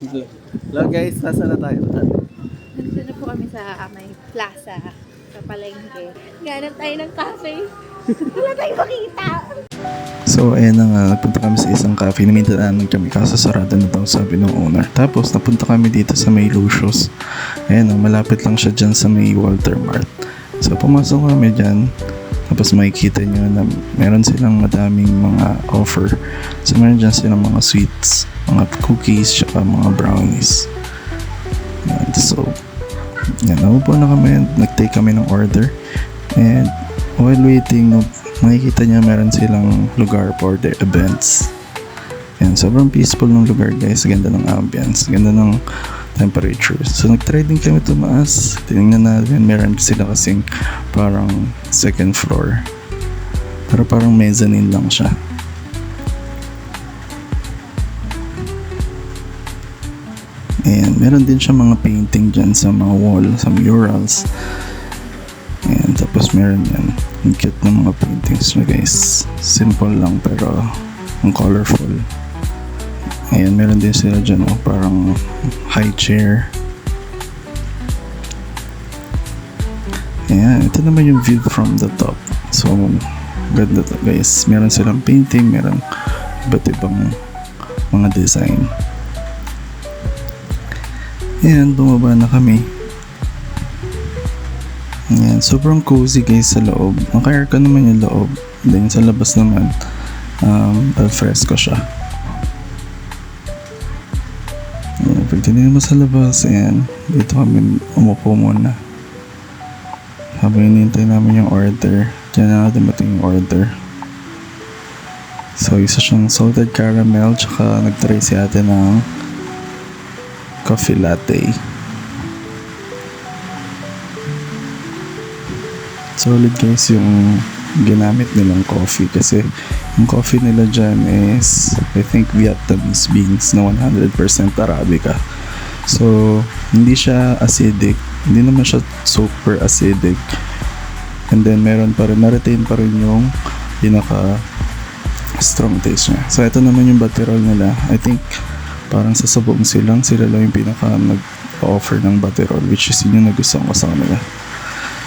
Hello guys, nasa na tayo? Nandito na po kami sa may plaza, sa palengke. Ganap tayo ng cafe. Wala tayong makita. So ayan na nga, nagpunta kami sa isang cafe. Namintanan kami kaso sarado na daw, sabi ng owner. Tapos napunta kami dito sa may Lucius. Ayan, malapit lang siya dyan sa may Walter Mart. So pumasok kami dyan. Tapos makikita nyo na meron silang madaming mga offer. So meron dyan silang mga sweets, mga cookies, tsaka mga brownies. Ayan, so yan, naupo na kami, nag-take kami ng order. And while waiting, makikita nyo meron silang lugar for their events. Yan, sobrang peaceful ng lugar guys, ganda ng ambience, ganda ng temperature. So nag-try din kami tumaas, tinignan natin, meron sila kasing parang second floor, pero parang mezzanine lang siya. And meron din siya mga painting dyan sa mga wall, sa murals. And tapos meron yan, ang cute ng mga paintings niya guys, simple lang pero ang colorful. Ayan, meron din sila dyan, parang high chair. Ayan, ito naman yung view from the top. So, ganda to guys. Meron silang painting, meron iba't ibang mga design. Ayan, bumaba na kami. Ayan, sobrang cozy guys sa loob. Naka-aircon naman yung loob. Then sa labas naman, al-fresco siya. Ayan, pag tinignan mo sa labas, ayan, dito kami umupo muna. Habang hinihintay namin yung order, dyan na dumating yung order. So, isa siyang salted caramel, tsaka nag-try si ate ng coffee latte. Solid guys yung ginamit nilang coffee kasi yung coffee nila dyan is I think Vietnamese beans na 100% Arabica. So hindi siya acidic, hindi naman siya super acidic, and then meron pa rin, na-retain pa rin yung pinaka strong taste niya. So ito naman yung Baterol nila. I think parang sa Sabong Silang sila lang yung pinaka nag-offer ng Baterol, which is yun yung nagustuhan ko sa kanila.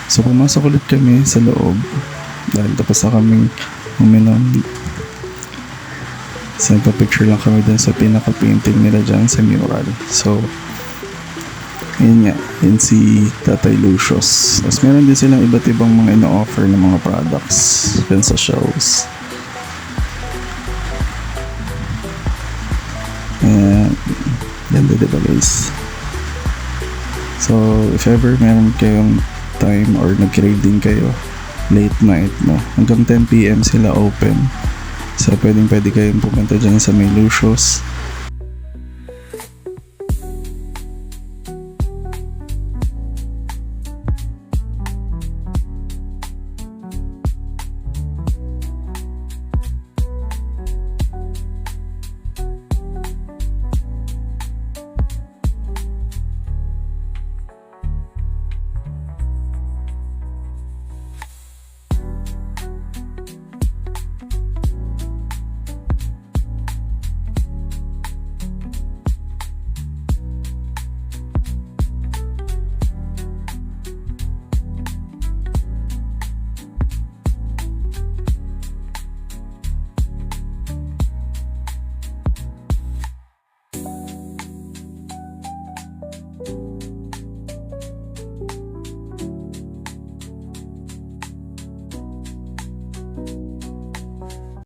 So pumasok ulit kami sa loob dahil tapos na kaming uminom. So nagpa-picture lang kami dun sa pinaka-painting nila dyan sa mural. So yun nga, yun si Tatay Lucius. Tapos meron din silang iba't ibang mga ino-offer ng mga products dun sa shelves. Ayan, ganda diba guys? So if ever meron kayong time or nag-crave din kayo late night, no, hanggang 10 PM sila open. So pwede kayong pumunta dyan sa may Lucius.